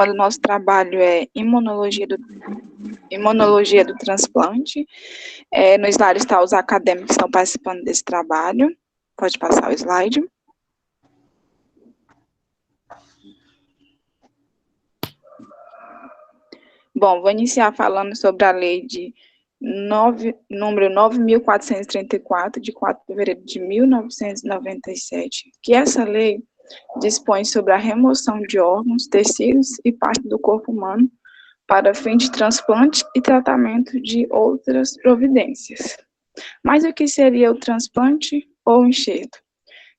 do nosso trabalho é imunologia do transplante. No slide está os acadêmicos que estão participando desse trabalho. Pode passar o slide. Bom, vou iniciar falando sobre a lei número 9.434, de 4 de fevereiro de 1997, que essa lei dispõe sobre a remoção de órgãos, tecidos e partes do corpo humano para fim de transplante e tratamento de outras providências. Mas o que seria o transplante ou enxerto?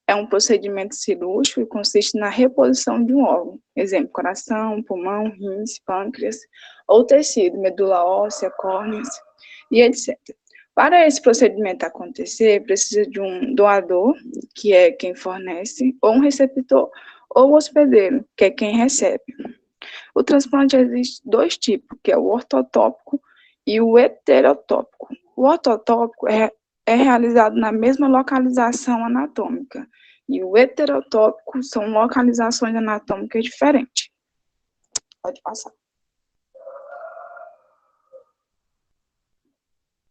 É um procedimento cirúrgico e consiste na reposição de um órgão, exemplo, coração, pulmão, rins, pâncreas, ou tecido, medula óssea, córneas e etc. Para esse procedimento acontecer, precisa de um doador, que é quem fornece, ou um receptor, ou hospedeiro, que é quem recebe. O transplante existe dois tipos, que é o ortotópico e o heterotópico. O ortotópico é realizado na mesma localização anatômica, e o heterotópico são localizações anatômicas diferentes. Pode passar.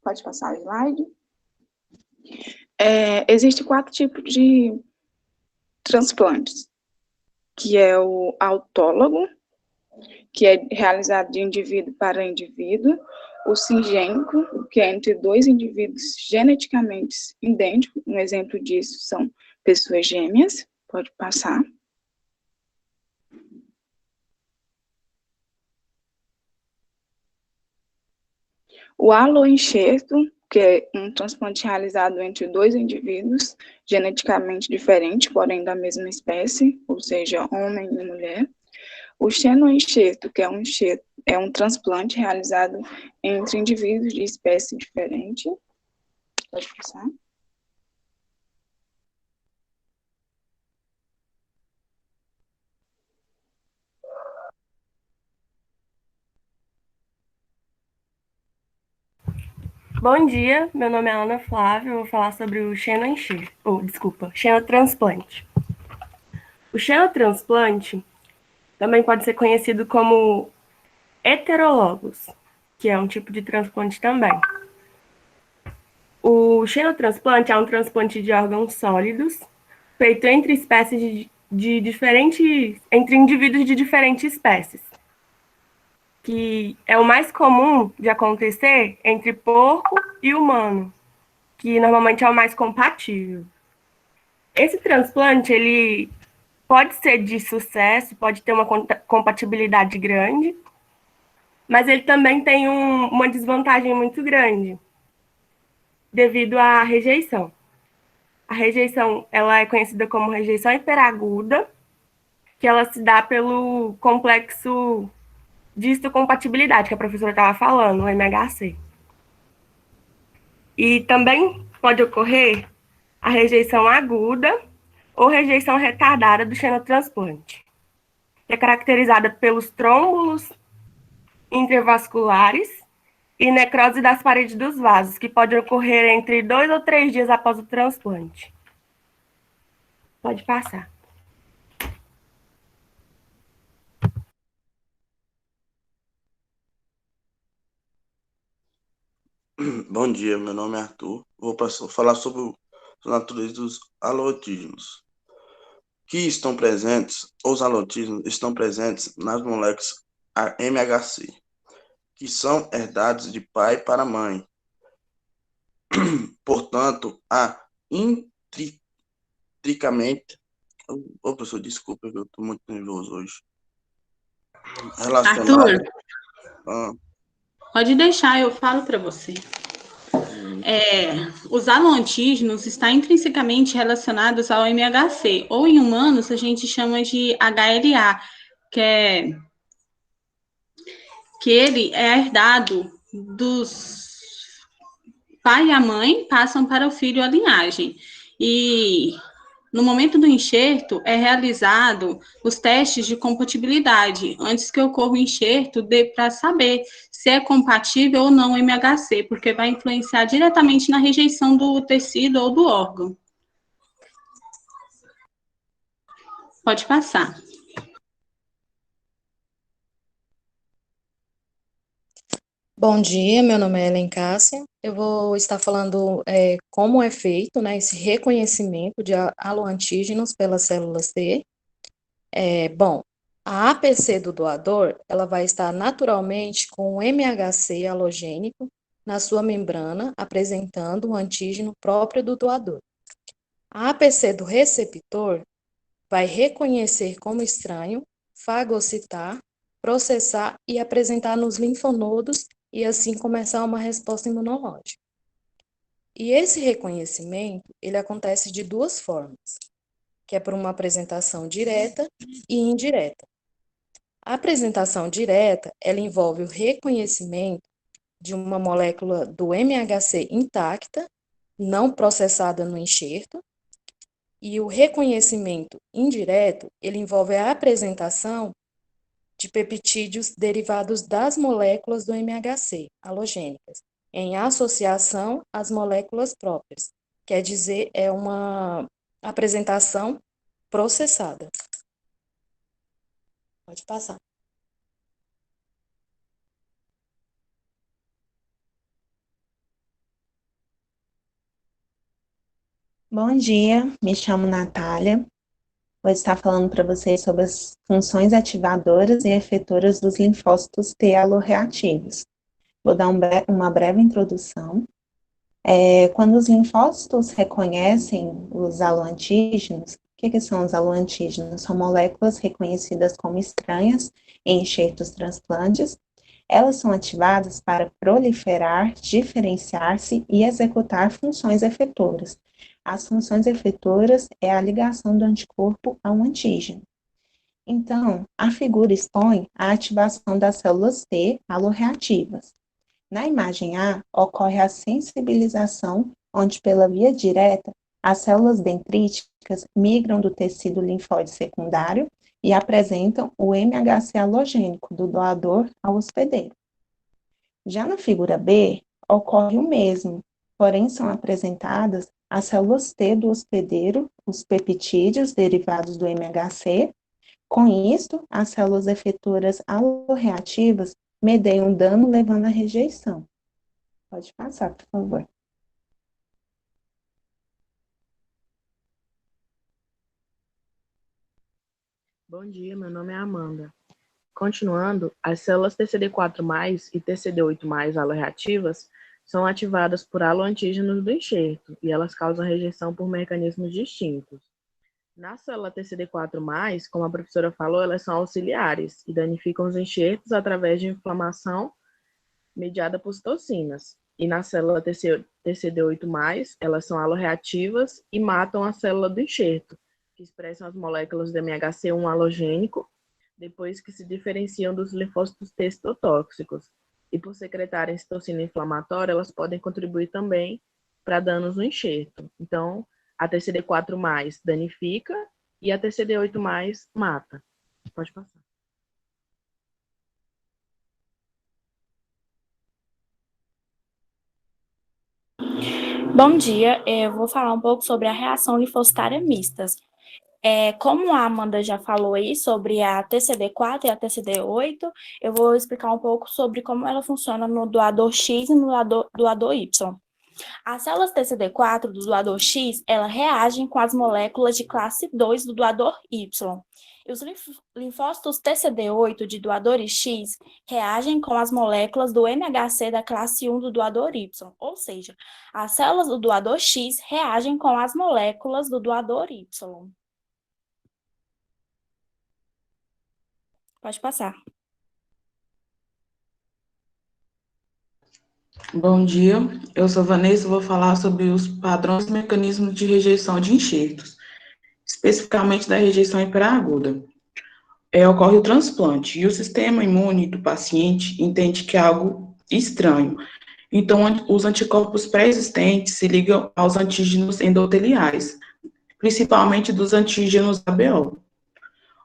Pode passar o slide. Existem 4 tipos de transplantes, que é o autólogo, que é realizado de indivíduo para indivíduo, o singênico, que é entre 2 indivíduos geneticamente idênticos, um exemplo disso são pessoas gêmeas, pode passar. O aloenxerto, que é um transplante realizado entre 2 indivíduos geneticamente diferentes, porém da mesma espécie, ou seja, homem e mulher. O xenoenxerto, que é um transplante realizado entre indivíduos de espécie diferente. Pode passar. Bom dia, meu nome é Ana Flávia, eu vou falar sobre o xenotransplante. O xenotransplante também pode ser conhecido como heterologos, que é um tipo de transplante também. O xenotransplante é um transplante de órgãos sólidos, feito entre espécies entre indivíduos de diferentes espécies, que é o mais comum de acontecer entre porco e humano, que normalmente é o mais compatível. Esse transplante, ele pode ser de sucesso, pode ter uma compatibilidade grande, mas ele também tem uma desvantagem muito grande, devido à rejeição. A rejeição, ela é conhecida como rejeição hiperaguda, que ela se dá pelo complexo de histocompatibilidade, que a professora estava falando, o MHC. E também pode ocorrer a rejeição aguda ou rejeição retardada do xenotransplante, que é caracterizada pelos trômbulos intravasculares e necrose das paredes dos vasos, que pode ocorrer entre 2 ou 3 dias após o transplante. Pode passar. Bom dia, meu nome é Arthur. Vou falar sobre a natureza dos alotígenos. Que estão presentes, os alotígenos estão presentes nas moléculas MHC, que são herdados de pai para mãe. Portanto, há intrinsecamente... professor, desculpa, eu estou muito nervoso hoje. Arthur, pode deixar, eu falo para você. Os aloantígenos estão intrinsecamente relacionados ao MHC, ou em humanos a gente chama de HLA, que ele é herdado dos pai e a mãe, passam para o filho a linhagem. E no momento do enxerto, é realizado os testes de compatibilidade, antes que ocorra o enxerto, para saber se é compatível ou não o MHC, porque vai influenciar diretamente na rejeição do tecido ou do órgão. Pode passar. Bom dia, meu nome é Helen Cássia. Eu vou estar falando como é feito, né, esse reconhecimento de haloantígenos pelas células T. Bom, a APC do doador, ela vai estar naturalmente com o MHC halogênico na sua membrana, apresentando o antígeno próprio do doador. A APC do receptor vai reconhecer como estranho, fagocitar, processar e apresentar nos linfonodos e assim começar uma resposta imunológica. E esse reconhecimento, ele acontece de duas formas, que é por uma apresentação direta e indireta. A apresentação direta, ela envolve o reconhecimento de uma molécula do MHC intacta, não processada no enxerto, e o reconhecimento indireto, ele envolve a apresentação de peptídeos derivados das moléculas do MHC, halogênicas, em associação às moléculas próprias. Quer dizer, é uma apresentação processada. Pode passar. Bom dia, me chamo Natália. Vou estar falando para vocês sobre as funções ativadoras e efetoras dos linfócitos T alorreativos. Vou dar uma breve introdução. Quando os linfócitos reconhecem os aloantígenos, o que são os aloantígenos? São moléculas reconhecidas como estranhas em enxertos transplantes. Elas são ativadas para proliferar, diferenciar-se e executar funções efetoras. As funções efetoras é a ligação do anticorpo a um antígeno. Então, a figura expõe a ativação das células T alorreativas. Na imagem A, ocorre a sensibilização, onde pela via direta, as células dendríticas migram do tecido linfóide secundário e apresentam o MHC halogênico do doador ao hospedeiro. Já na figura B, ocorre o mesmo, porém são apresentadas as células T do hospedeiro, os peptídeos derivados do MHC. Com isto, as células efetoras alorreativas medeiam dano levando à rejeição. Pode passar, por favor. Bom dia, meu nome é Amanda. Continuando, as células TCD4+, e TCD8+, aloreativas são ativadas por aloantígenos do enxerto e elas causam rejeição por mecanismos distintos. Na célula TCD4+, como a professora falou, elas são auxiliares e danificam os enxertos através de inflamação mediada por citocinas. E na célula TCD8+, elas são aloreativas e matam a célula do enxerto, que expressam as moléculas do MHC1 halogênico, depois que se diferenciam dos linfócitos T citotóxicos. E por secretarem citocina inflamatória, elas podem contribuir também para danos no enxerto. Então, a TCD4+, danifica e a TCD8+, mata. Pode passar. Bom dia, eu vou falar um pouco sobre a reação linfocitária mistas. Como a Amanda já falou aí sobre a TCD4 e a TCD8, eu vou explicar um pouco sobre como ela funciona no doador X e no doador Y. As células TCD4 do doador X, elas reagem com as moléculas de classe 2 do doador Y. E os linfócitos TCD8 de doadores X reagem com as moléculas do MHC da classe 1 do doador Y. Ou seja, as células do doador X reagem com as moléculas do doador Y. Pode passar. Bom dia, eu sou Vanessa e vou falar sobre os padrões e mecanismos de rejeição de enxertos, especificamente da rejeição hiperaguda. Ocorre o transplante e o sistema imune do paciente entende que é algo estranho. Então, os anticorpos pré-existentes se ligam aos antígenos endoteliais, principalmente dos antígenos ABO.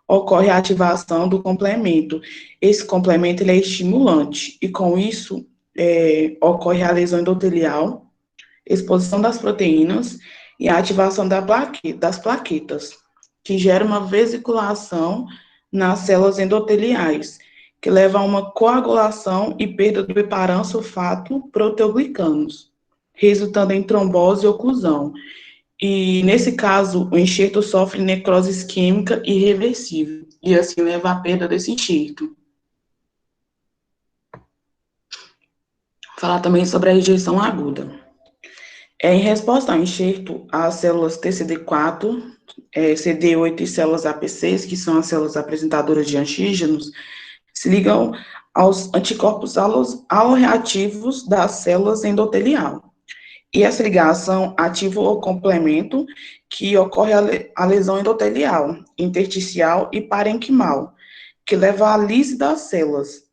Ocorre a ativação do complemento. Esse complemento ele é estimulante e, com isso, ocorre a lesão endotelial, exposição das proteínas e a ativação das plaquetas, que gera uma vesiculação nas células endoteliais, que leva a uma coagulação e perda do heparan-sulfato proteoglicanos, resultando em trombose e oclusão. E, nesse caso, o enxerto sofre necrose isquêmica irreversível, e assim leva à perda desse enxerto. Falar também sobre a rejeição aguda. Em resposta ao enxerto, as células TCD4, CD8 e células APCs, que são as células apresentadoras de antígenos, se ligam aos anticorpos aloreativos das células endotelial. E essa ligação ativa o complemento que ocorre a lesão endotelial, intersticial e parenquimal, que leva à lise das células,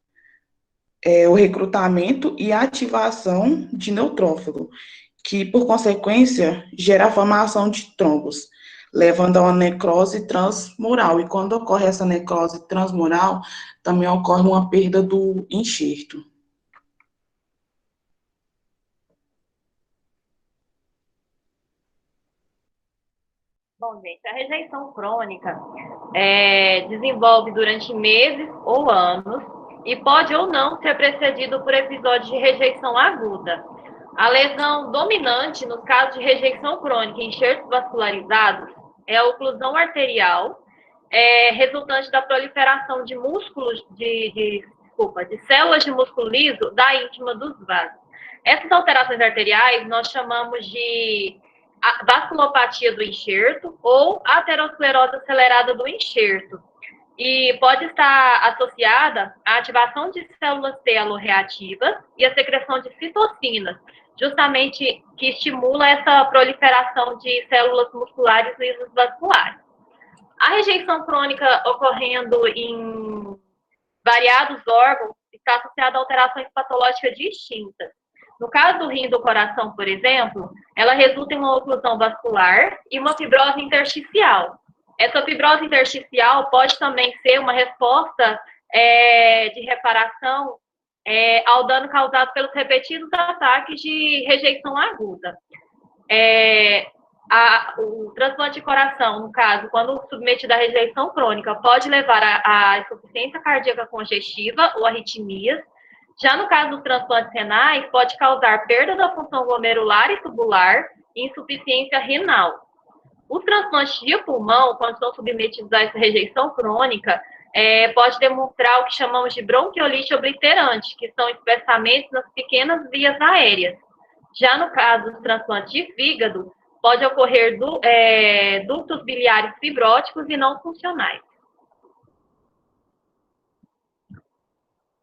o recrutamento e a ativação de neutrófilo, que, por consequência, gera a formação de trombos, levando a uma necrose transmural. E quando ocorre essa necrose transmural, também ocorre uma perda do enxerto. Bom, gente, a rejeição crônica desenvolve durante meses ou anos e pode ou não ser precedido por episódios de rejeição aguda. A lesão dominante, nos casos de rejeição crônica em enxertos vascularizados, é a oclusão arterial, resultante da proliferação de músculos, de células de músculo liso da íntima dos vasos. Essas alterações arteriais nós chamamos de vasculopatia do enxerto ou aterosclerose acelerada do enxerto. E pode estar associada à ativação de células T aloreativas e à secreção de citocinas, justamente que estimula essa proliferação de células musculares lisas vasculares. A rejeição crônica ocorrendo em variados órgãos está associada a alterações patológicas distintas. No caso do rim e do coração, por exemplo, ela resulta em uma oclusão vascular e uma fibrose intersticial. Essa fibrose intersticial pode também ser uma resposta de reparação ao dano causado pelos repetidos ataques de rejeição aguda. O transplante de coração, no caso, quando submetido à rejeição crônica, pode levar à insuficiência cardíaca congestiva ou arritmias. Já no caso dos transplantes renais, pode causar perda da função glomerular e tubular e insuficiência renal. Os transplantes de pulmão, quando são submetidos a essa rejeição crônica, pode demonstrar o que chamamos de bronquiolite obliterante, que são espessamentos nas pequenas vias aéreas. Já no caso dos transplantes de fígado, pode ocorrer ductos biliares fibróticos e não funcionais.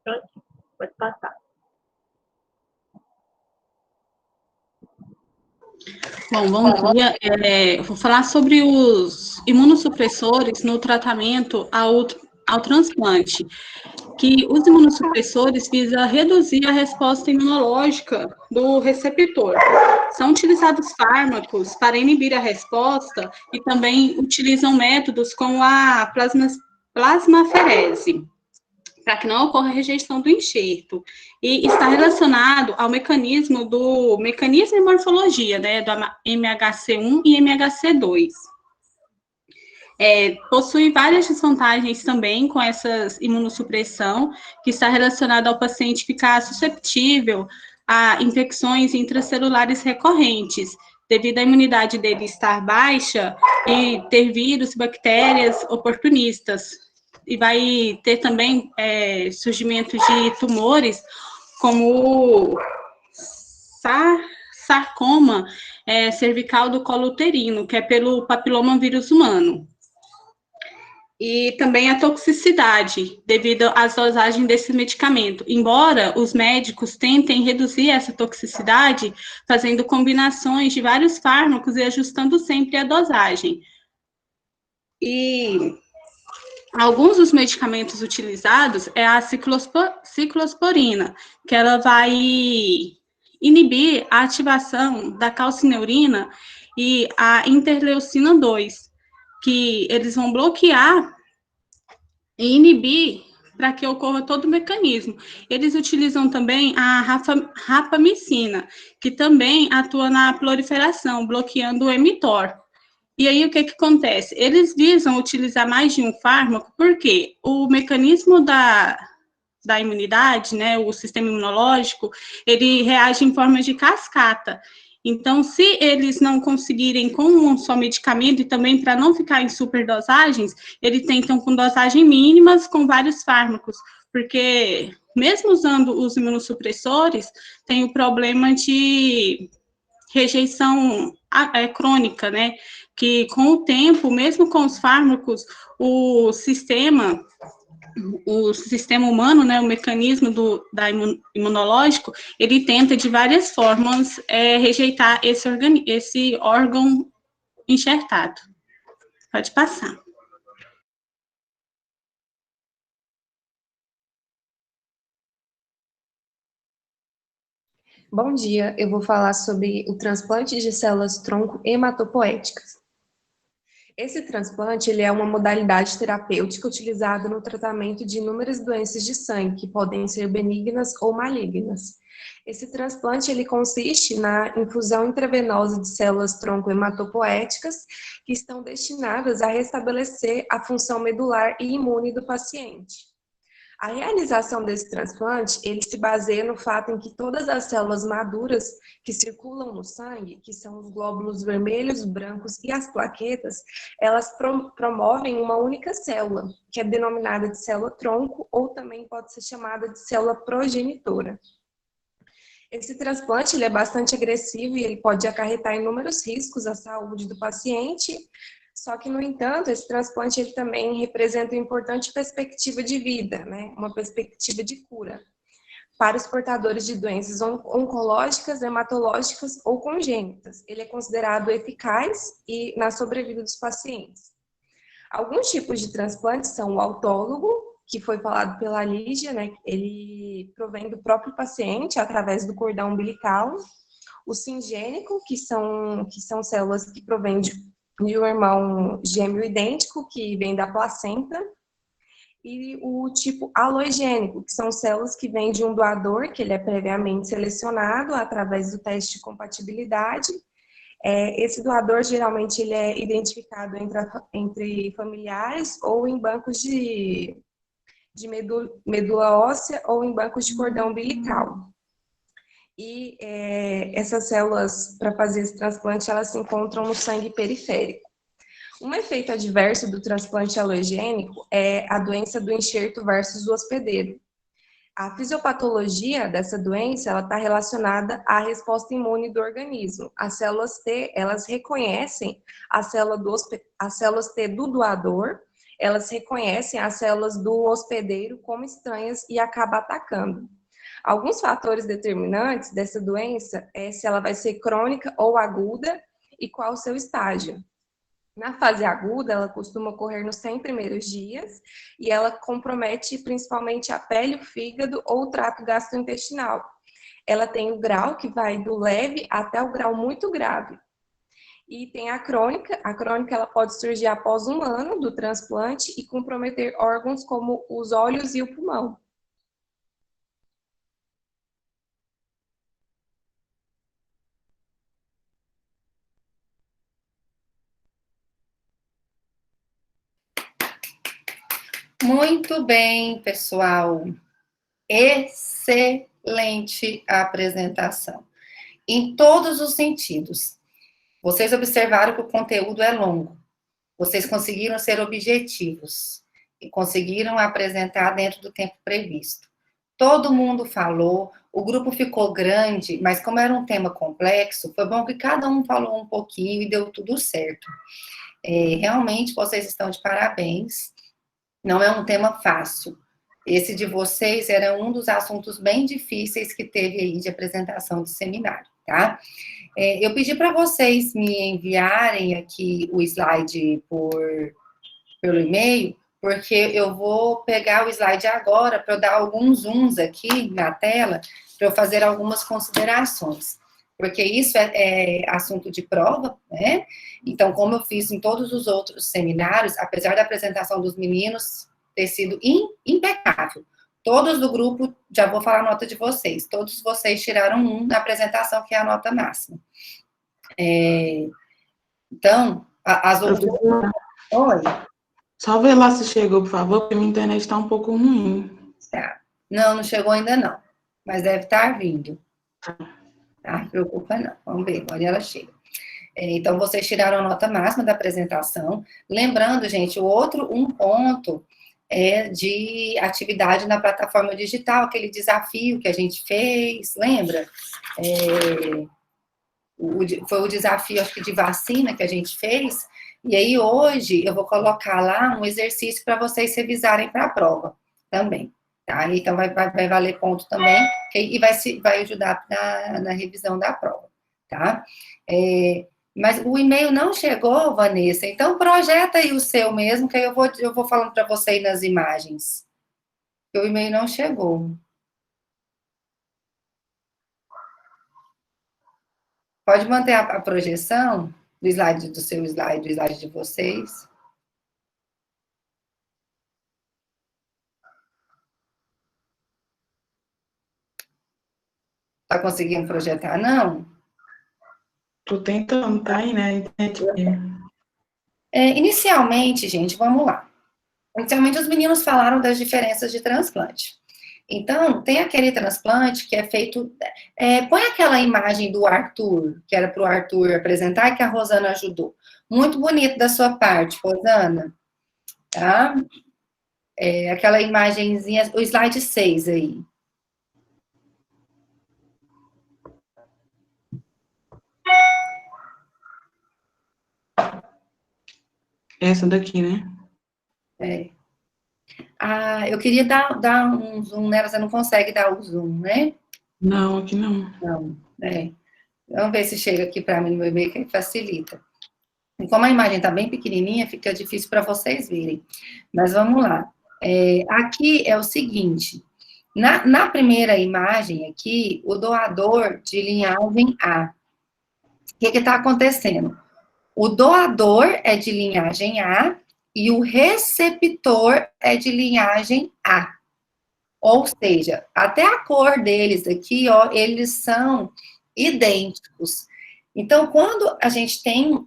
Pronto, pode passar. Bom dia. Eu vou falar sobre os imunossupressores no tratamento ao transplante, que os imunossupressores visam reduzir a resposta imunológica do receptor. São utilizados fármacos para inibir a resposta e também utilizam métodos como a plasmaferese, para que não ocorra rejeição do enxerto. E está relacionado ao mecanismo e morfologia, né, do MHC1 e MHC2. Possui várias desvantagens também com essa imunossupressão, que está relacionada ao paciente ficar susceptível a infecções intracelulares recorrentes, devido à imunidade dele estar baixa e ter vírus, bactérias oportunistas. E vai ter também surgimento de tumores, como sarcoma cervical do colo uterino, que é pelo papiloma vírus humano. E também a toxicidade, devido às dosagens desse medicamento. Embora os médicos tentem reduzir essa toxicidade, fazendo combinações de vários fármacos e ajustando sempre a dosagem. E alguns dos medicamentos utilizados é a ciclosporina, que ela vai inibir a ativação da calcineurina e a interleucina 2, que eles vão bloquear e inibir para que ocorra todo o mecanismo. Eles utilizam também a rapamicina, que também atua na proliferação, bloqueando o mTOR. E aí, o que acontece? Eles visam utilizar mais de um fármaco, porque o mecanismo da da imunidade, né, o sistema imunológico, ele reage em forma de cascata. Então, se eles não conseguirem com um só medicamento e também para não ficar em superdosagens, eles tentam com dosagens mínimas com vários fármacos, porque mesmo usando os imunossupressores, tem o problema de rejeição crônica, né? Que com o tempo, mesmo com os fármacos, o sistema humano, né, o mecanismo imunológico, ele tenta de várias formas rejeitar esse órgão enxertado. Pode passar. Bom dia, eu vou falar sobre o transplante de células-tronco hematopoéticas. Esse transplante ele é uma modalidade terapêutica utilizada no tratamento de inúmeras doenças de sangue, que podem ser benignas ou malignas. Esse transplante ele consiste na infusão intravenosa de células-tronco hematopoéticas, que estão destinadas a restabelecer a função medular e imune do paciente. A realização desse transplante, ele se baseia no fato em que todas as células maduras que circulam no sangue, que são os glóbulos vermelhos, brancos e as plaquetas, elas promovem uma única célula, que é denominada de célula-tronco, ou também pode ser chamada de célula progenitora. Esse transplante ele é bastante agressivo e ele pode acarretar inúmeros riscos à saúde do paciente. Só que, no entanto, esse transplante ele também representa uma importante perspectiva de vida, né? Uma perspectiva de cura para os portadores de doenças oncológicas, hematológicas ou congênitas. Ele é considerado eficaz na sobrevida dos pacientes. Alguns tipos de transplantes são o autólogo, que foi falado pela Lígia, né? Ele provém do próprio paciente através do cordão umbilical. O singênico, que são células que provêm de um irmão gêmeo idêntico, que vem da placenta, e o tipo aloigênico, que são células que vêm de um doador, que ele é previamente selecionado através do teste de compatibilidade. Esse doador, geralmente, ele é identificado entre familiares ou em bancos de medula óssea ou em bancos de cordão umbilical. E essas células, para fazer esse transplante, elas se encontram no sangue periférico. Um efeito adverso do transplante alogênico é a doença do enxerto versus o hospedeiro. A fisiopatologia dessa doença, ela está relacionada à resposta imune do organismo. As células T, elas reconhecem as células T do doador, elas reconhecem as células do hospedeiro como estranhas e acabam atacando. Alguns fatores determinantes dessa doença é se ela vai ser crônica ou aguda e qual o seu estágio. Na fase aguda, ela costuma ocorrer nos 100 primeiros dias e ela compromete principalmente a pele, o fígado ou o trato gastrointestinal. Ela tem o grau que vai do leve até o grau muito grave. E tem a crônica ela pode surgir após 1 ano do transplante e comprometer órgãos como os olhos e o pulmão. Muito bem, pessoal. Excelente apresentação. Em todos os sentidos. Vocês observaram que o conteúdo é longo. Vocês conseguiram ser objetivos e conseguiram apresentar dentro do tempo previsto. Todo mundo falou, o grupo ficou grande, mas como era um tema complexo, foi bom que cada um falou um pouquinho e deu tudo certo. Realmente, vocês estão de parabéns. Não é um tema fácil. Esse de vocês era um dos assuntos bem difíceis que teve aí de apresentação de seminário, tá? Eu pedi para vocês me enviarem aqui o slide pelo e-mail, porque eu vou pegar o slide agora para eu dar alguns zooms aqui na tela, para eu fazer algumas considerações. Porque isso é assunto de prova, né? Então, como eu fiz em todos os outros seminários, apesar da apresentação dos meninos ter sido impecável, todos do grupo, já vou falar a nota de vocês, todos vocês tiraram 1 na apresentação, que é a nota máxima. Então, as outras... Oi? Só ver lá se chegou, por favor, porque minha internet está um pouco ruim. Tá. Não, não chegou ainda não. Mas deve estar vindo. Tá, não preocupa não. Vamos ver, agora ela chega. Então, vocês tiraram a nota máxima da apresentação. Lembrando, gente, um ponto é de atividade na plataforma digital, aquele desafio que a gente fez, lembra? Foi o desafio, acho que de vacina que a gente fez, e aí hoje eu vou colocar lá um exercício para vocês revisarem para a prova também, tá? Então vai valer ponto também, e vai ajudar na revisão da prova, tá? Mas o e-mail não chegou, Vanessa, então projeta aí o seu mesmo, que aí eu vou falando para você aí nas imagens. O e-mail não chegou. Pode manter a projeção do slide, do seu slide, do slide de vocês. Tá conseguindo projetar, não? Tô tentando, tá aí, né? Inicialmente, gente, vamos lá. Inicialmente, os meninos falaram das diferenças de transplante. Então, tem aquele transplante que é feito... põe aquela imagem do Arthur, que era para o Arthur apresentar, e que a Rosana ajudou. Muito bonito da sua parte, Rosana. Tá? Aquela imagenzinha, o slide 6 aí. Essa daqui, né? Eu queria dar um zoom nela, você não consegue dar o zoom, né? Não, aqui não. Não, Vamos ver se chega aqui para mim no meu e-mail, que facilita. E como a imagem está bem pequenininha, fica difícil para vocês verem. Mas vamos lá. Aqui é o seguinte, na primeira imagem aqui, o doador de linhagem A. O que está acontecendo? O doador é de linhagem A e o receptor é de linhagem A. Ou seja, até a cor deles aqui, ó, eles são idênticos. Então, quando a gente tem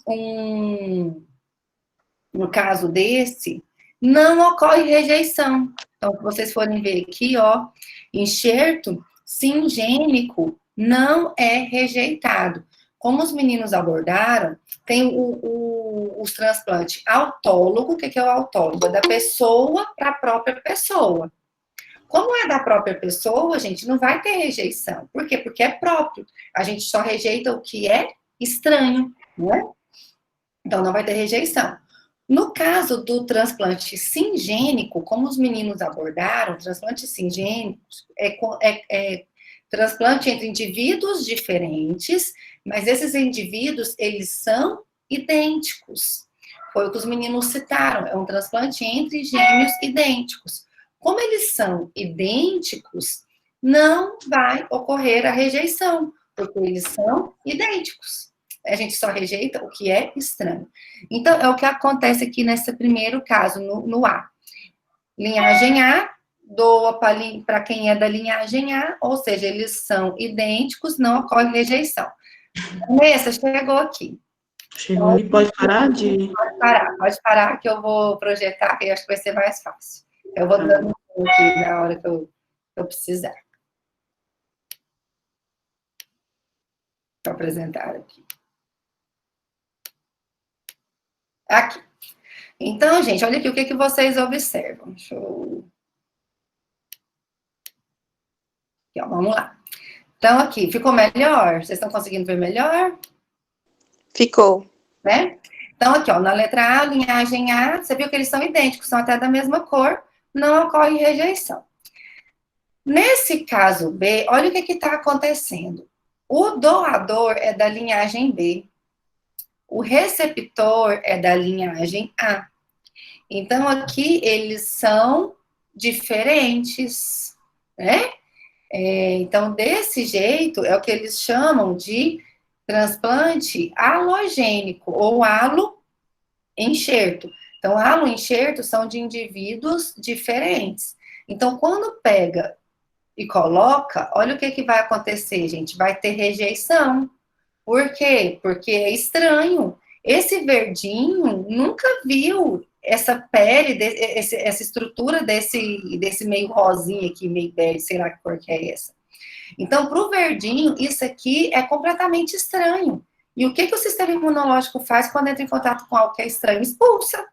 no caso desse, não ocorre rejeição. Então, se vocês forem ver aqui, ó, enxerto singênico não é rejeitado. Como os meninos abordaram, tem os transplantes autólogo. O que é o autólogo? É da pessoa para a própria pessoa. Como é da própria pessoa, a gente não vai ter rejeição. Por quê? Porque é próprio. A gente só rejeita o que é estranho, né? Então, não vai ter rejeição. No caso do transplante singênico, como os meninos abordaram, transplante singênico é transplante entre indivíduos diferentes, mas esses indivíduos, eles são idênticos. Foi o que os meninos citaram, é um transplante entre gêmeos idênticos. Como eles são idênticos, não vai ocorrer a rejeição, porque eles são idênticos. A gente só rejeita o que é estranho. Então, é o que acontece aqui nesse primeiro caso, no A. Linhagem A, doa para quem é da linhagem A, ou seja, eles são idênticos, não ocorre rejeição. Vanessa, chegou aqui. Chegou e pode parar de... Pode parar que eu vou projetar, que eu acho que vai ser mais fácil. Eu vou dando um aqui na hora que eu precisar. Vou apresentar aqui. Aqui. Então, gente, olha aqui o que vocês observam. Deixa eu... Aqui, ó, vamos lá. Então, aqui, ficou melhor? Vocês estão conseguindo ver melhor? Ficou. Né? Então, aqui, ó, na letra A, linhagem A, você viu que eles são idênticos, são até da mesma cor, não ocorre rejeição. Nesse caso B, olha o que está acontecendo. O doador é da linhagem B. O receptor é da linhagem A. Então, aqui, eles são diferentes, né? Então, desse jeito, é o que eles chamam de transplante halogênico, ou halo-enxerto. Então, halo-enxerto são de indivíduos diferentes. Então, quando pega e coloca, olha o que vai acontecer, gente. Vai ter rejeição. Por quê? Porque é estranho. Esse verdinho nunca viu essa pele, essa estrutura desse meio rosinha aqui, meio bege, sei lá que cor que é essa. Então, para o verdinho, isso aqui é completamente estranho. E o que o sistema imunológico faz quando entra em contato com algo que é estranho? Expulsa,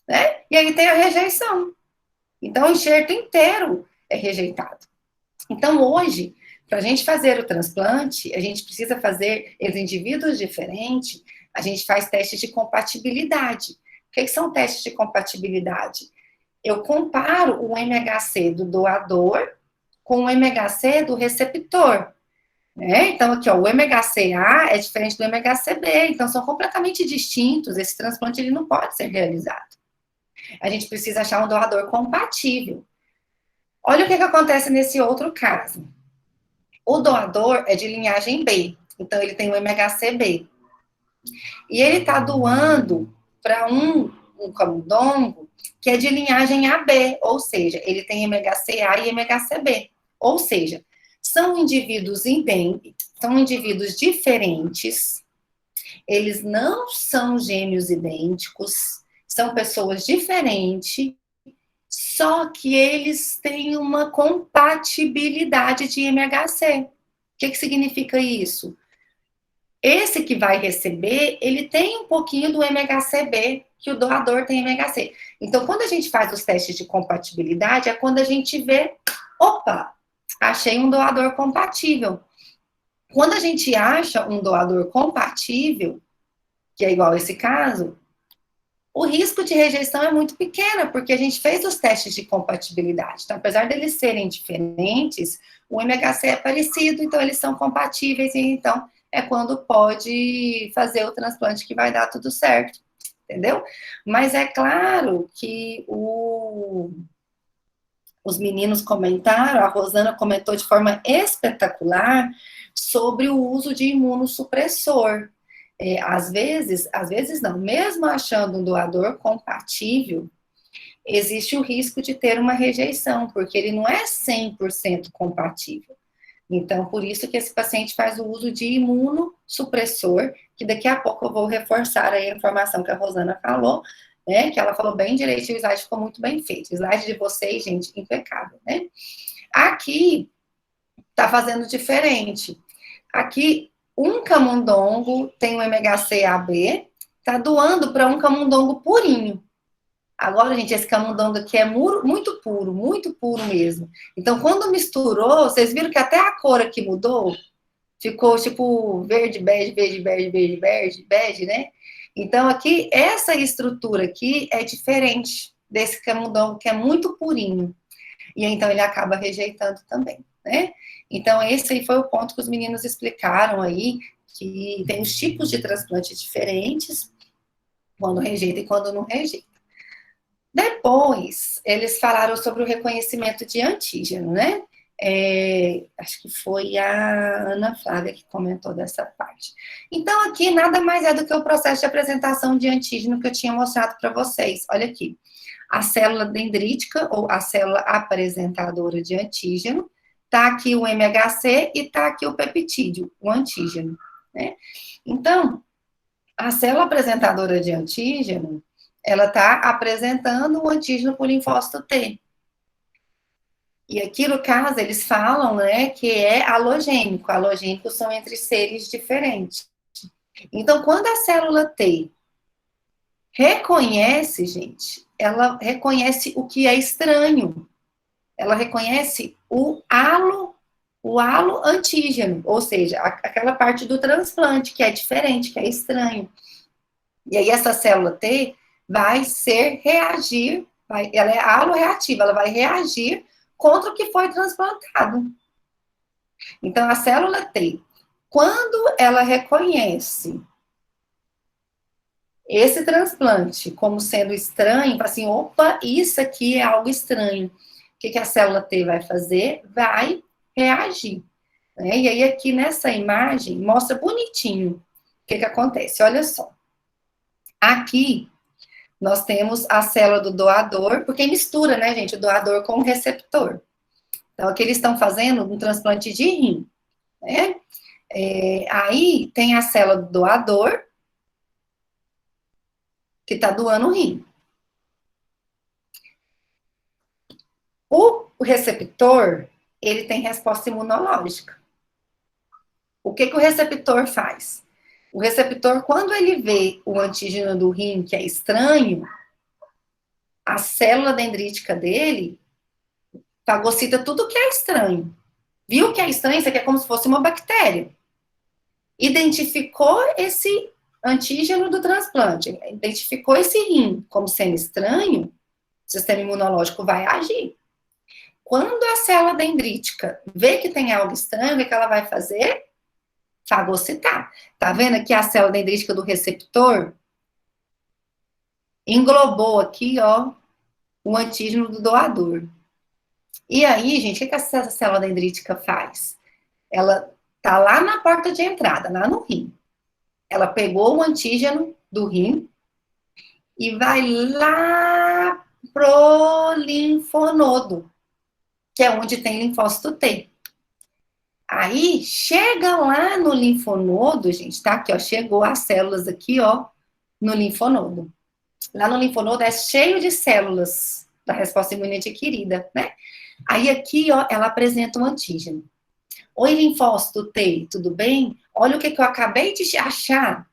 né? E aí tem a rejeição. Então, o enxerto inteiro é rejeitado. Então, hoje, para a gente fazer o transplante, a gente precisa fazer entre indivíduos diferentes, a gente faz testes de compatibilidade. O que são testes de compatibilidade? Eu comparo o MHC do doador com o MHC do receptor. Né? Então, aqui, ó, o MHC-A é diferente do MHC-B, então são completamente distintos, esse transplante ele não pode ser realizado. A gente precisa achar um doador compatível. Olha o que acontece nesse outro caso. O doador é de linhagem B, então ele tem o MHC-B. E ele está doando para um camundongo que é de linhagem AB, ou seja, ele tem MHC-A e MHC-B. Ou seja, são indivíduos diferentes, eles não são gêmeos idênticos, são pessoas diferentes, só que eles têm uma compatibilidade de MHC. O que significa isso? Esse que vai receber, ele tem um pouquinho do MHC-B, que o doador tem MHC. Então, quando a gente faz os testes de compatibilidade, é quando a gente vê, opa, achei um doador compatível. Quando a gente acha um doador compatível, que é igual a esse caso, o risco de rejeição é muito pequeno, porque a gente fez os testes de compatibilidade. Então, apesar deles serem diferentes, o MHC é parecido, então eles são compatíveis, e então é quando pode fazer o transplante que vai dar tudo certo, entendeu? Mas é claro que os meninos comentaram, a Rosana comentou de forma espetacular sobre o uso de imunossupressor. Às vezes não, mesmo achando um doador compatível, existe o risco de ter uma rejeição, porque ele não é 100% compatível. Então, por isso que esse paciente faz o uso de imunossupressor, que daqui a pouco eu vou reforçar aí a informação que a Rosana falou, né, que ela falou bem direitinho, o slide ficou muito bem feito. O slide de vocês, gente, impecável, né? Aqui, tá fazendo diferente. Aqui, um camundongo tem um MHC-AB, tá doando para um camundongo purinho. Agora, gente, esse camundongo aqui é muito puro mesmo. Então, quando misturou, vocês viram que até a cor aqui mudou? Ficou tipo verde, bege, bege, né? Então, aqui, essa estrutura aqui é diferente desse camundongo que é muito purinho. E então, ele acaba rejeitando também, né? Então, esse aí foi o ponto que os meninos explicaram aí, que tem os tipos de transplante diferentes, quando rejeita e quando não rejeita. Depois, eles falaram sobre o reconhecimento de antígeno, né? Acho que foi a Ana Flávia que comentou dessa parte. Então, aqui nada mais é do que o processo de apresentação de antígeno que eu tinha mostrado para vocês. Olha aqui, a célula dendrítica, ou a célula apresentadora de antígeno, tá aqui o MHC e tá aqui o peptídeo, o antígeno, né? Então, a célula apresentadora de antígeno, ela está apresentando o antígeno por linfócito T. E aqui, no caso, eles falam, né, que é halogênico. Halogênicos são entre seres diferentes. Então, quando a célula T reconhece, gente, ela reconhece o que é estranho. Ela reconhece o halo antígeno, ou seja, aquela parte do transplante que é diferente, que é estranho. E aí, essa célula T vai reagir, ela é aloreativa, ela vai reagir contra o que foi transplantado. Então, a célula T, quando ela reconhece esse transplante como sendo estranho, assim, opa, isso aqui é algo estranho. O que a célula T vai fazer? Vai reagir. Né? E aí, aqui nessa imagem, mostra bonitinho o que acontece. Olha só. Aqui, nós temos a célula do doador, porque mistura, né, gente, o doador com o receptor. Então, aqui eles estão fazendo um transplante de rim, né? Aí, tem a célula do doador, que está doando o rim. O receptor, ele tem resposta imunológica. O que o receptor faz? O receptor, quando ele vê o antígeno do rim, que é estranho, a célula dendrítica dele fagocita tudo que é estranho. Viu que é estranho? Isso aqui é como se fosse uma bactéria. Identificou esse antígeno do transplante, identificou esse rim como sendo estranho, o sistema imunológico vai agir. Quando a célula dendrítica vê que tem algo estranho, o que ela vai fazer? Fagocitar. Tá vendo aqui a célula dendrítica do receptor? Englobou aqui, ó, o antígeno do doador. E aí, gente, o que essa célula dendrítica faz? Ela tá lá na porta de entrada, lá no rim. Ela pegou o antígeno do rim e vai lá pro linfonodo, que é onde tem linfócito T. Aí, chega lá no linfonodo, gente, tá? Aqui, ó, chegou as células aqui, ó, no linfonodo. Lá no linfonodo é cheio de células da resposta imune adquirida, né? Aí aqui, ó, ela apresenta um antígeno. Oi, linfócito T, tudo bem? Olha o que eu acabei de achar.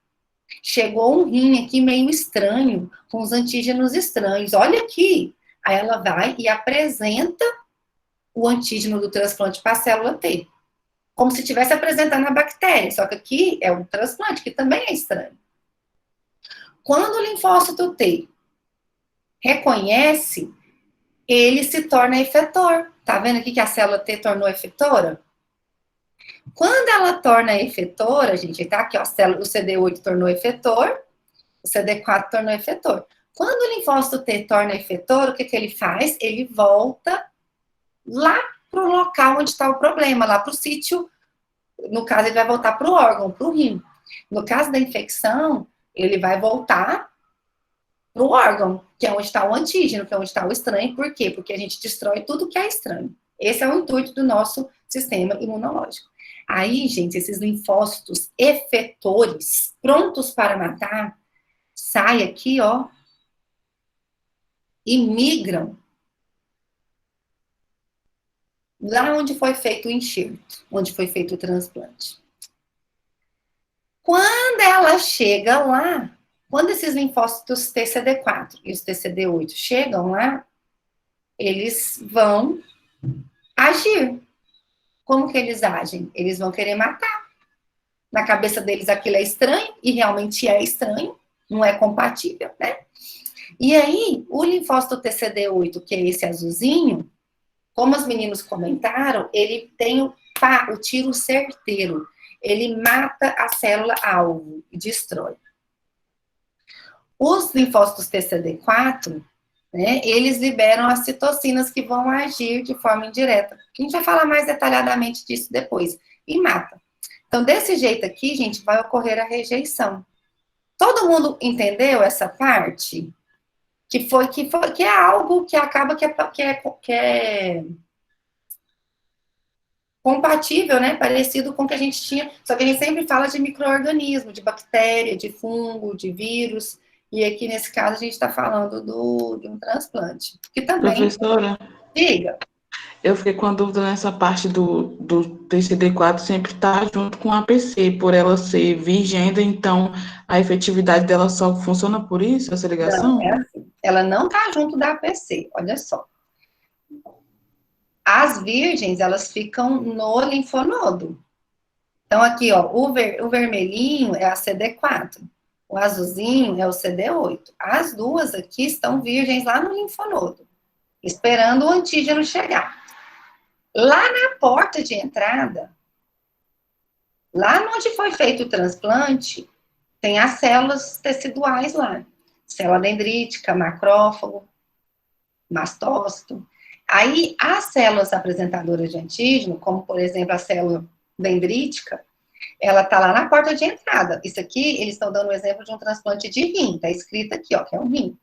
Chegou um rim aqui meio estranho, com os antígenos estranhos. Olha aqui. Aí ela vai e apresenta o antígeno do transplante para a célula T. Como se estivesse apresentando a bactéria, só que aqui é um transplante, que também é estranho. Quando o linfócito T reconhece, ele se torna efetor. Tá vendo aqui que a célula T tornou efetora? Quando ela torna efetora, gente, tá aqui, ó, o CD8 tornou efetor, o CD4 tornou efetor. Quando o linfócito T torna efetor, o que ele faz? Ele volta lá pro local onde está o problema, lá pro sítio. No caso, ele vai voltar pro órgão, pro rim. No caso da infecção, ele vai voltar pro órgão, que é onde está o antígeno, que é onde está o estranho. Por quê? Porque a gente destrói tudo que é estranho. Esse é o intuito do nosso sistema imunológico. Aí, gente, esses linfócitos efetores, prontos para matar, saem aqui, ó, e migram lá onde foi feito o enxerto, onde foi feito o transplante. Quando ela chega lá, quando esses linfócitos TCD4 e os TCD8 chegam lá, eles vão agir. Como que eles agem? Eles vão querer matar. Na cabeça deles aquilo é estranho, e realmente é estranho, não é compatível, né? E aí, o linfócito TCD8, que é esse azulzinho, como os meninos comentaram, ele tem o tiro certeiro. Ele mata a célula-alvo e destrói. Os linfócitos TCD4, né, eles liberam as citocinas que vão agir de forma indireta. A gente vai falar mais detalhadamente disso depois. E mata. Então, desse jeito aqui, gente, vai ocorrer a rejeição. Todo mundo entendeu essa parte? Que é algo que acaba que é compatível, né? Parecido com o que a gente tinha. Só que a gente sempre fala de micro-organismo, de bactéria, de fungo, de vírus. E aqui, nesse caso, a gente está falando de um transplante. Que também... Professora? Diga. Eu fiquei com a dúvida nessa parte do TCD4 sempre estar junto com a APC, por ela ser virgem, então a efetividade dela só funciona por isso, essa ligação? Não, é assim. Ela não está junto da APC, olha só. As virgens, elas ficam no linfonodo. Então, aqui, ó, o vermelhinho é a CD4. O azulzinho é o CD8. As duas aqui estão virgens lá no linfonodo, esperando o antígeno chegar. Lá na porta de entrada, lá onde foi feito o transplante, tem as células teciduais lá. Célula dendrítica, macrófago, mastócito. Aí, as células apresentadoras de antígeno, como, por exemplo, a célula dendrítica, ela está lá na porta de entrada. Isso aqui, eles estão dando um exemplo de um transplante de rim. Está escrito aqui, ó, que é um rim.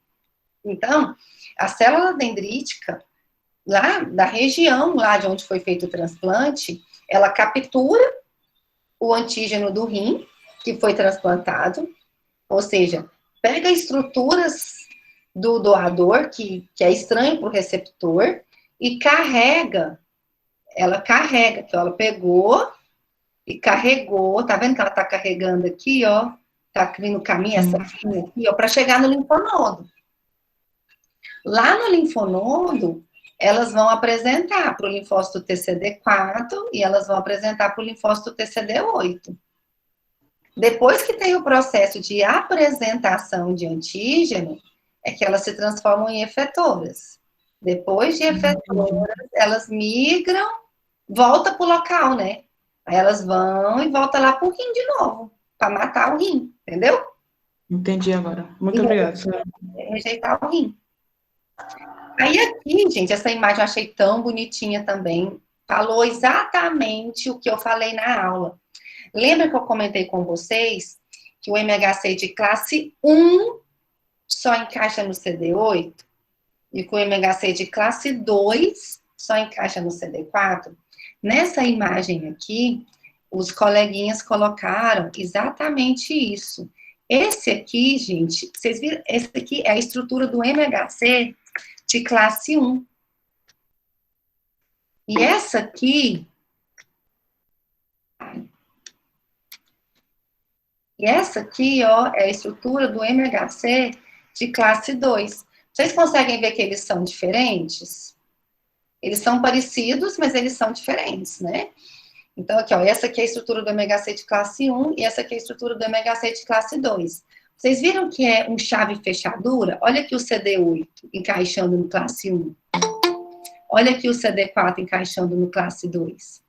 Então, a célula dendrítica, lá da região, lá de onde foi feito o transplante, ela captura o antígeno do rim, que foi transplantado, ou seja, pega estruturas do doador, que é estranho para o receptor, e carrega. Ela carrega, que ela pegou e carregou. Tá vendo que ela tá carregando aqui, ó? Tá vindo caminho essa fina aqui, ó, para chegar no linfonodo. Lá no linfonodo, elas vão apresentar para o linfócito TCD4 e elas vão apresentar para o linfócito TCD8. Depois que tem o processo de apresentação de antígeno, é que elas se transformam em efetoras. Depois de efetoras, elas migram, volta para o local, né? Aí elas vão e voltam lá para o rim de novo, para matar o rim, entendeu? Entendi agora. Muito obrigada, senhora. Rejeitar o rim. Aí aqui, gente, essa imagem eu achei tão bonitinha também. Falou exatamente o que eu falei na aula. Lembra que eu comentei com vocês que o MHC de classe 1 só encaixa no CD8? E que o MHC de classe 2 só encaixa no CD4? Nessa imagem aqui, os coleguinhas colocaram exatamente isso. Esse aqui, gente, vocês viram? Esse aqui é a estrutura do MHC de classe 1. E essa aqui... E essa aqui, ó, é a estrutura do MHC de classe 2. Vocês conseguem ver que eles são diferentes? Eles são parecidos, mas eles são diferentes, né? Então, aqui, ó, essa aqui é a estrutura do MHC de classe 1 e essa aqui é a estrutura do MHC de classe 2. Vocês viram que é um chave-fechadura? Olha aqui o CD8 encaixando no classe 1. Olha aqui o CD4 encaixando no classe 2.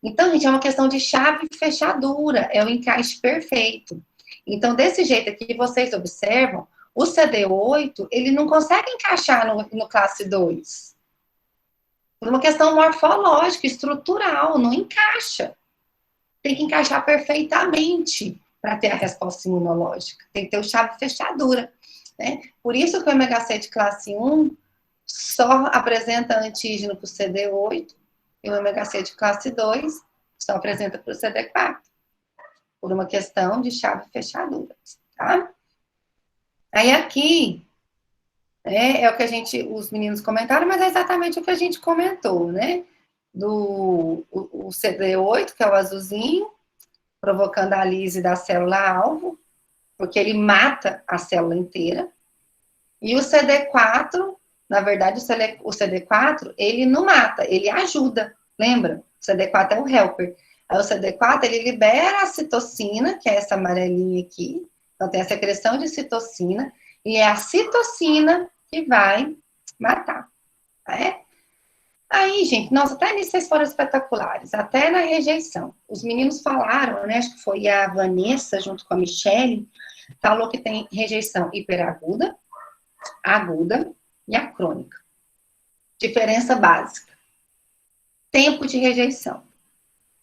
Então, gente, é uma questão de chave-fechadura, é o encaixe perfeito. Então, desse jeito aqui, vocês observam, o CD8, ele não consegue encaixar no classe 2. Por uma questão morfológica, estrutural, não encaixa. Tem que encaixar perfeitamente para ter a resposta imunológica. Tem que ter o chave-fechadura, né? Por isso que o MHC de classe 1 só apresenta antígeno para o CD8, e o MHC de classe 2 só apresenta para o CD4, por uma questão de chave-fechadura, tá? Aí aqui, é o que os meninos comentaram, mas é exatamente o que a gente comentou, né? O CD8, que é o azulzinho, provocando a lise da célula-alvo, porque ele mata a célula inteira. E o CD4, na verdade, o CD4, ele não mata, ele ajuda, lembra? O CD4 é o helper. Aí o CD4, ele libera a citocina, que é essa amarelinha aqui. Então, tem a secreção de citocina, e é a citocina que vai matar, tá? Aí, gente, nossa, até nisso vocês foram espetaculares, até na rejeição. Os meninos falaram, né, acho que foi a Vanessa, junto com a Michele, falou que tem rejeição hiperaguda, aguda e a crônica. Diferença básica. Tempo de rejeição.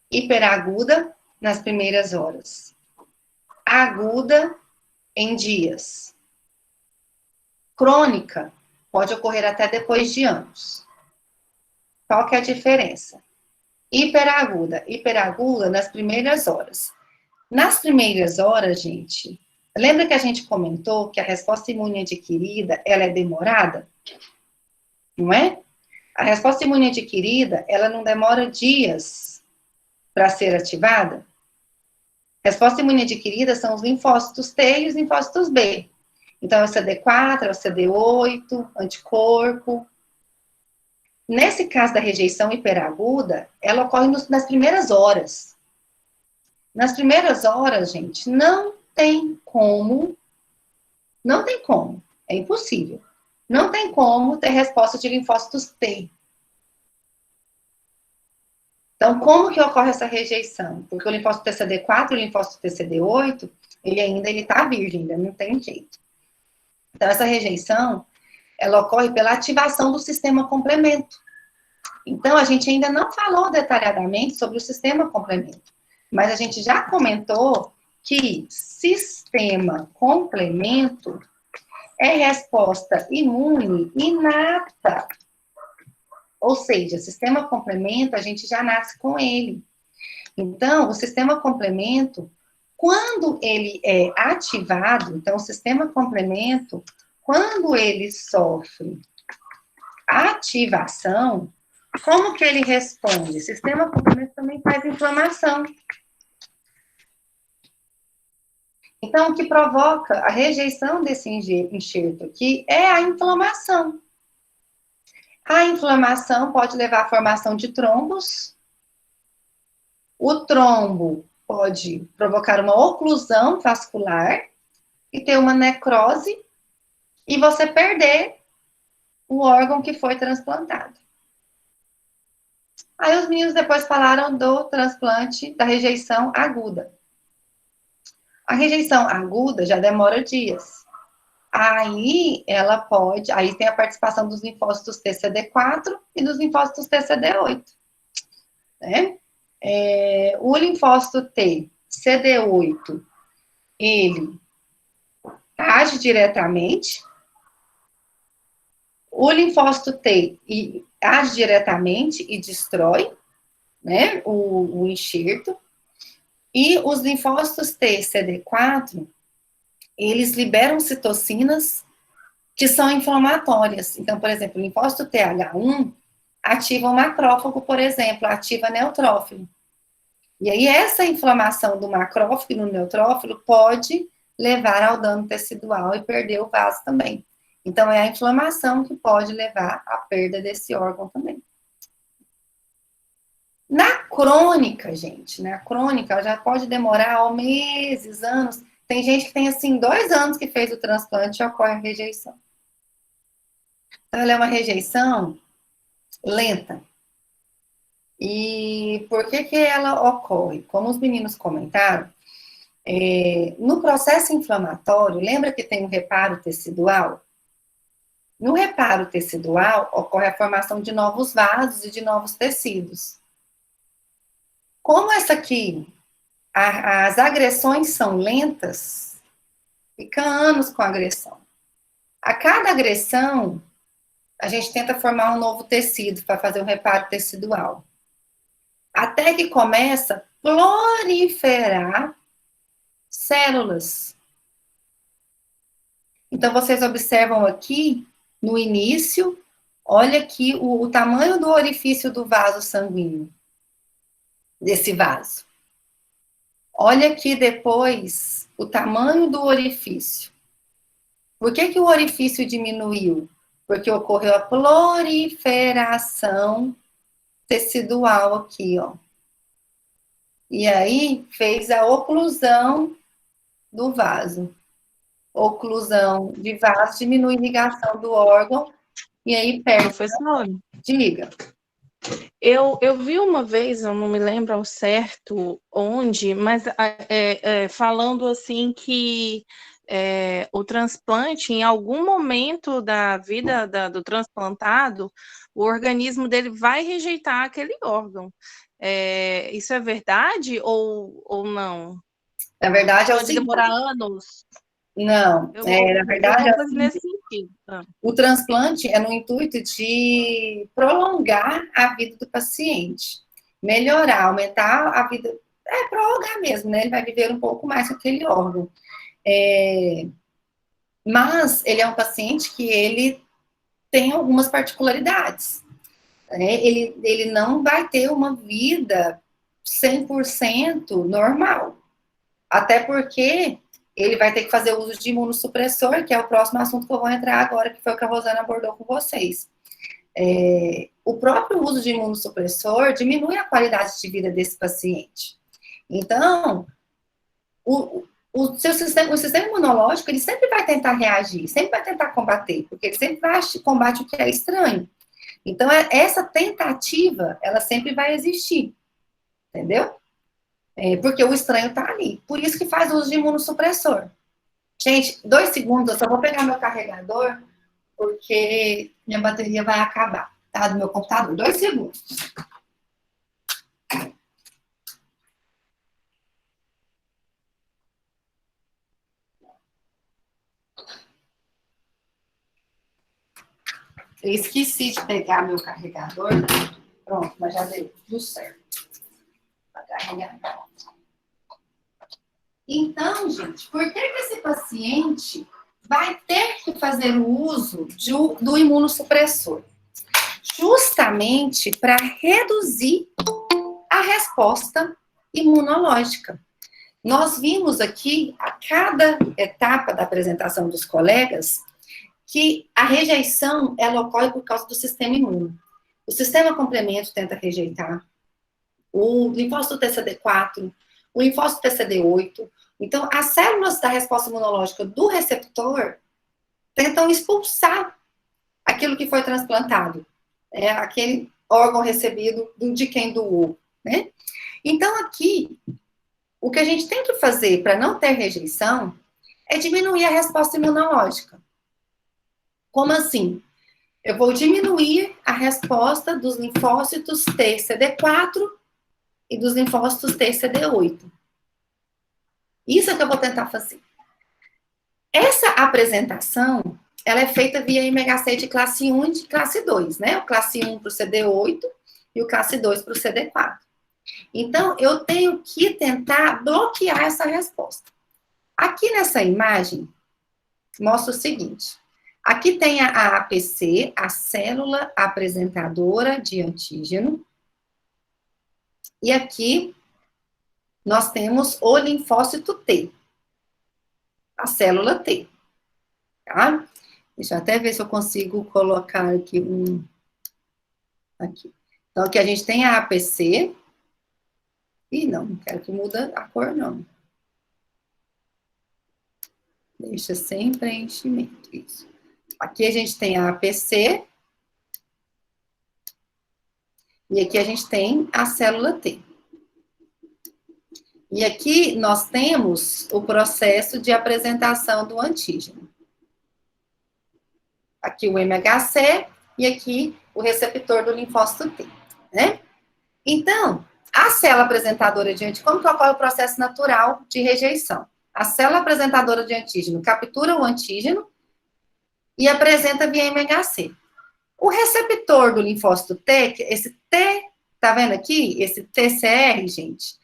Hiperaguda, nas primeiras horas. Aguda, em dias. Crônica, pode ocorrer até depois de anos. Qual que é a diferença? Hiperaguda nas primeiras horas. Nas primeiras horas, gente, lembra que a gente comentou que a resposta imune adquirida, ela é demorada? Não é? A resposta imune adquirida, ela não demora dias para ser ativada. Resposta imune adquirida são os linfócitos T e os linfócitos B. Então, é o CD4, é o CD8, anticorpo. Nesse caso da rejeição hiperaguda, ela ocorre nas primeiras horas. Nas primeiras horas, gente, não tem como, é impossível. Não tem como ter resposta de linfócitos T. Então, como que ocorre essa rejeição? Porque o linfócito TCD4 e o linfócito TCD8, ele ainda está virgem, ainda não tem jeito. Então, essa rejeição, ela ocorre pela ativação do sistema complemento. Então, a gente ainda não falou detalhadamente sobre o sistema complemento, mas a gente já comentou que sistema complemento é resposta imune inata. Ou seja, sistema complemento, a gente já nasce com ele. Então, o sistema complemento, quando ele é ativado, então, o sistema complemento, quando ele sofre a ativação, como que ele responde? O sistema complemento também faz inflamação. Então, o que provoca a rejeição desse enxerto aqui é a inflamação. A inflamação pode levar à formação de trombos. O trombo pode provocar uma oclusão vascular e ter uma necrose e você perder o órgão que foi transplantado. Aí os meninos depois falaram do transplante da rejeição aguda. A rejeição aguda já demora dias. Aí tem a participação dos linfócitos TCD4 e dos linfócitos TCD8, né? O linfócito T, CD8, ele age diretamente. O linfócito T age diretamente e destrói, né, o enxerto. E os linfócitos T, CD4, eles liberam citocinas que são inflamatórias. Então, por exemplo, o linfócito TH1 ativa o macrófago, por exemplo, ativa neutrófilo. E aí, essa inflamação do macrófago no neutrófilo pode levar ao dano tecidual e perder o vaso também. Então, é a inflamação que pode levar à perda desse órgão também. Na crônica, gente, na crônica, já pode demorar meses, anos. Tem gente que tem, assim, 2 anos que fez o transplante e ocorre a rejeição. Então, ela é uma rejeição lenta. E por que ela ocorre? Como os meninos comentaram, no processo inflamatório, lembra que tem um reparo tecidual? No reparo tecidual, ocorre a formação de novos vasos e de novos tecidos. Como essa aqui, as agressões são lentas, fica anos com a agressão. A cada agressão, a gente tenta formar um novo tecido para fazer um reparo tecidual. Até que começa a proliferar células. Então, vocês observam aqui, no início, olha aqui o tamanho do orifício do vaso sanguíneo, desse vaso. Olha aqui depois o tamanho do orifício. Por que o orifício diminuiu? Porque ocorreu a proliferação tecidual aqui, ó. E aí, fez a oclusão do vaso. Oclusão de vaso diminui a irrigação do órgão, e aí perde. Professor, Diga. eu vi uma vez, eu não me lembro ao certo onde, mas falando assim que o transplante, em algum momento da vida do transplantado, o organismo dele vai rejeitar aquele órgão. Isso é verdade ou não? Na verdade, pode demorar anos? Não, na verdade, assim, nesse sentido. O transplante é no intuito de prolongar a vida do paciente, melhorar, aumentar a vida, prolongar mesmo, né? Ele vai viver um pouco mais com aquele órgão. Mas ele é um paciente que ele tem algumas particularidades. Né? Ele não vai ter uma vida 100% normal. Até porque ele vai ter que fazer uso de imunossupressor, que é o próximo assunto que eu vou entrar agora, que foi o que a Rosana abordou com vocês. O próprio uso de imunossupressor diminui a qualidade de vida desse paciente. Então, o sistema imunológico, ele sempre vai tentar reagir, sempre vai tentar combater, porque ele sempre combate o que é estranho. Então, essa tentativa, ela sempre vai existir, entendeu? Porque o estranho tá ali. Por isso que faz uso de imunossupressor. Gente, 2 segundos, eu só vou pegar meu carregador, porque minha bateria vai acabar, tá? Do meu computador. 2 segundos. Eu esqueci de pegar meu carregador. Pronto, mas já deu tudo certo. Vai carregar. Então, gente, por que esse paciente vai ter que fazer o uso do imunossupressor? justamente para reduzir a resposta imunológica. Nós vimos aqui, a cada etapa da apresentação dos colegas, que a rejeição, ela ocorre por causa do sistema imune. O sistema complemento tenta rejeitar, o linfócito TCD4, o linfócito TCD8. Então, as células da resposta imunológica do receptor tentam expulsar aquilo que foi transplantado, aquele órgão recebido de quem doou, né? Então, aqui, o que a gente tem que fazer para não ter rejeição é diminuir a resposta imunológica. Como assim? Eu vou diminuir a resposta dos linfócitos TCD4 e dos linfócitos TCD8. Isso é que eu vou tentar fazer. Essa apresentação, ela é feita via IMHC de classe 1 e de classe 2, né? O classe 1 para o CD8 e o classe 2 para o CD4. Então, eu tenho que tentar bloquear essa resposta. Aqui nessa imagem, mostra o seguinte. Aqui tem a APC, a célula apresentadora de antígeno. E aqui nós temos o linfócito T, a célula T, tá? Deixa eu até ver se eu consigo colocar aqui aqui. Então, aqui a gente tem a APC. Ih, não quero que mude a cor, não. Deixa sem preenchimento, isso. Aqui a gente tem a APC. E aqui a gente tem a célula T. E aqui nós temos o processo de apresentação do antígeno. Aqui o MHC e aqui o receptor do linfócito T, né? Então, a célula apresentadora de antígeno, como que ocorre o processo natural de rejeição? A célula apresentadora de antígeno captura o antígeno e apresenta via MHC. O receptor do linfócito T, esse T, tá vendo aqui? Esse TCR, gente,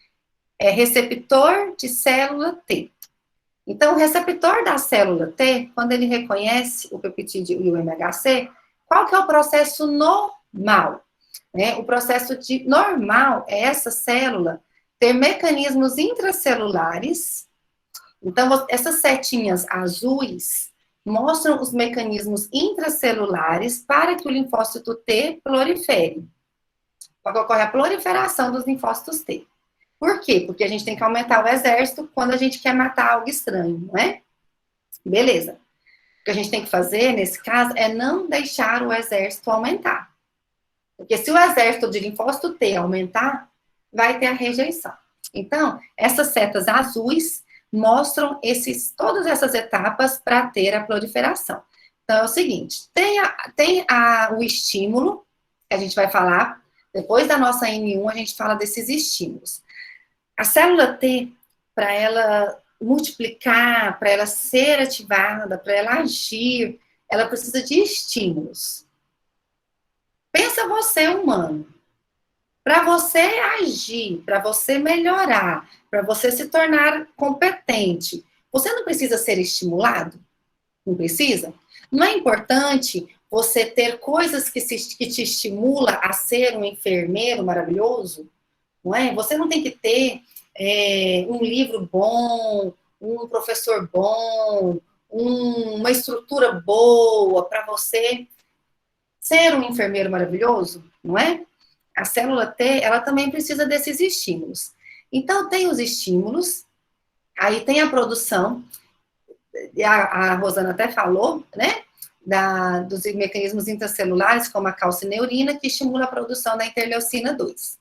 é receptor de célula T. Então, o receptor da célula T, quando ele reconhece o peptídeo e o MHC, qual que é o processo normal? O processo normal é essa célula ter mecanismos intracelulares. Então, essas setinhas azuis mostram os mecanismos intracelulares para que o linfócito T prolifere. Para que ocorre a proliferação dos linfócitos T. Por quê? Porque a gente tem que aumentar o exército quando a gente quer matar algo estranho, não é? Beleza. O que a gente tem que fazer, nesse caso, é não deixar o exército aumentar. Porque se o exército de linfócito T aumentar, vai ter a rejeição. Então, essas setas azuis mostram todas essas etapas para ter a proliferação. Então, é o seguinte, tem o estímulo, que a gente vai falar, depois da nossa N1, a gente fala desses estímulos. A célula T, para ela multiplicar, para ela ser ativada, para ela agir, ela precisa de estímulos. Pensa você, humano. Para você agir, para você melhorar, para você se tornar competente, você não precisa ser estimulado? Não precisa? Não é importante você ter coisas que te estimulam a ser um enfermeiro maravilhoso? Não é? Você não tem que ter um livro bom, um professor bom, uma estrutura boa para você ser um enfermeiro maravilhoso, não é? A célula T, ela também precisa desses estímulos. Então, tem os estímulos, aí tem a produção, a Rosana até falou, né? Dos mecanismos intracelulares, como a calcineurina, que estimula a produção da interleucina 2.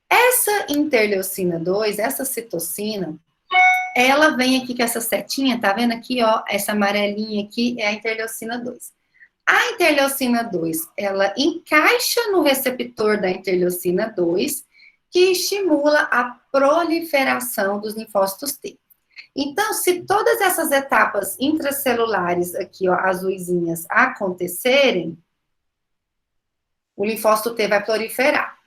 Essa interleucina 2, essa citocina, ela vem aqui com essa setinha, tá vendo aqui, ó, essa amarelinha aqui é a interleucina 2. A interleucina 2, ela encaixa no receptor da interleucina 2, que estimula a proliferação dos linfócitos T. Então, se todas essas etapas intracelulares aqui, ó, azuisinhas, acontecerem, o linfócito T vai proliferar.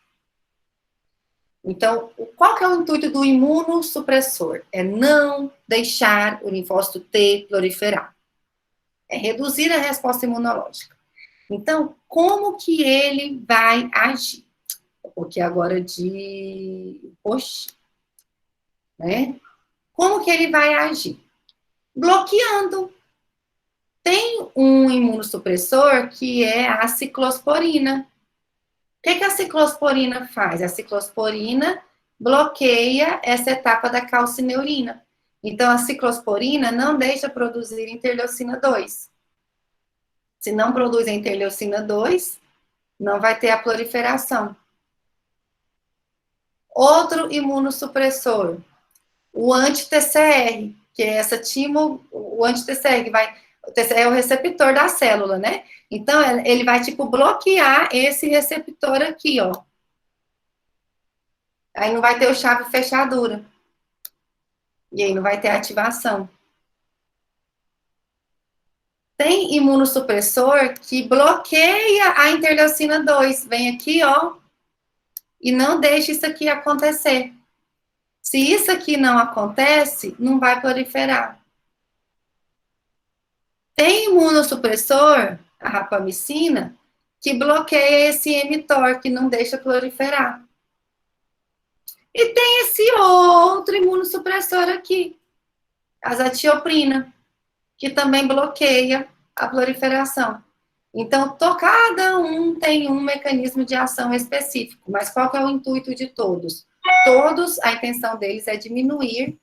Então, qual que é o intuito do imunossupressor? É não deixar o linfócito T proliferar. É reduzir a resposta imunológica. Então, como que ele vai agir? Porque agora Poxa, né? Como que ele vai agir? Bloqueando. Tem um imunossupressor que é a ciclosporina. O que a ciclosporina faz? A ciclosporina bloqueia essa etapa da calcineurina. Então, a ciclosporina não deixa produzir interleucina 2. Se não produz a interleucina 2, não vai ter a proliferação. Outro imunossupressor, o anti-TCR, que é o anti-TCR, que vai... O TCR é o receptor da célula, né? Então, ele vai, tipo, bloquear esse receptor aqui, ó. Aí não vai ter o chave fechadura. E aí não vai ter ativação. Tem imunossupressor que bloqueia a interleucina 2. Vem aqui, ó, e não deixa isso aqui acontecer. Se isso aqui não acontece, não vai proliferar. Tem imunossupressor, a rapamicina, que bloqueia esse mTOR, que não deixa proliferar. E tem esse outro imunossupressor aqui, a azatioprina, que também bloqueia a proliferação. Então, cada um tem um mecanismo de ação específico, mas qual que é o intuito de todos? Todos, a intenção deles é diminuir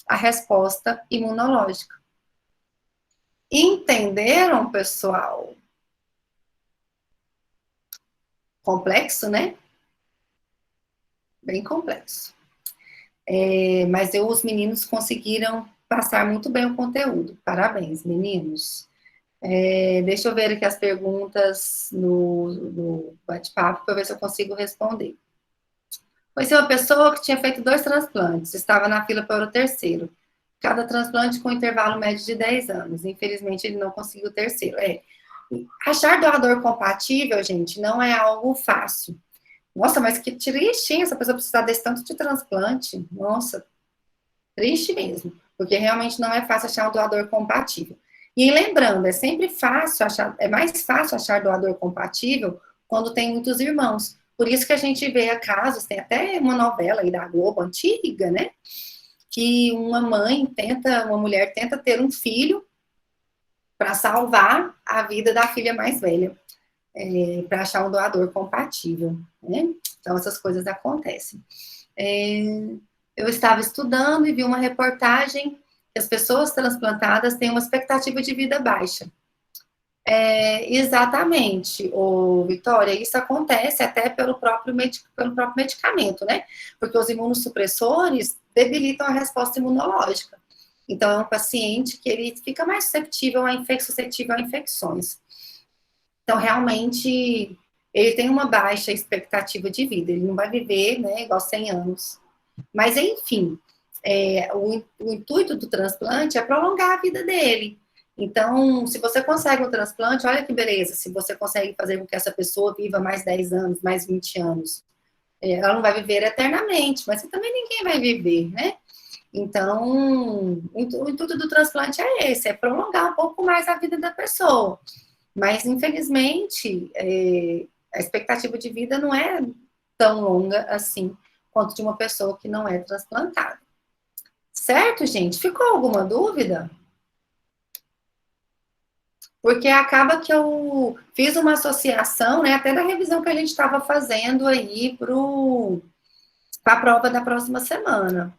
a resposta imunológica. Entenderam, pessoal? Complexo, né? Bem complexo. Mas os meninos conseguiram passar muito bem o conteúdo. Parabéns, meninos. Deixa eu ver aqui as perguntas no bate-papo para ver se eu consigo responder. Conheci uma pessoa que tinha feito 2 transplantes, estava na fila para o 3º. Cada transplante com intervalo médio de 10 anos. Infelizmente, ele não conseguiu o 3º. Achar doador compatível, gente, não é algo fácil. Nossa, mas que triste, hein? Essa pessoa precisar desse tanto de transplante. Nossa, triste mesmo. Porque realmente não é fácil achar um doador compatível. E lembrando, é mais fácil achar doador compatível quando tem muitos irmãos. Por isso que a gente vê casos, tem até uma novela aí da Globo, antiga, né? Que uma mulher tenta ter um filho para salvar a vida da filha mais velha, para achar um doador compatível, né? Então, essas coisas acontecem. Eu estava estudando e vi uma reportagem que as pessoas transplantadas têm uma expectativa de vida baixa. Exatamente, Vitória, isso acontece até pelo próprio medicamento, né? Porque os imunossupressores debilitam a resposta imunológica. Então, é um paciente que ele fica mais suscetível a infecções. Então, realmente, ele tem uma baixa expectativa de vida. Ele não vai viver, né, igual 100 anos. Mas, enfim, o intuito do transplante é prolongar a vida dele. Então, se você consegue um transplante, olha que beleza, se você consegue fazer com que essa pessoa viva mais 10 anos, mais 20 anos. Ela não vai viver eternamente, mas também ninguém vai viver, né? Então, o intuito do transplante é esse, é prolongar um pouco mais a vida da pessoa. Mas, infelizmente, a expectativa de vida não é tão longa assim quanto de uma pessoa que não é transplantada. Certo, gente? Ficou alguma dúvida? Porque acaba que eu fiz uma associação, né, até da revisão que a gente estava fazendo aí para a prova da próxima semana.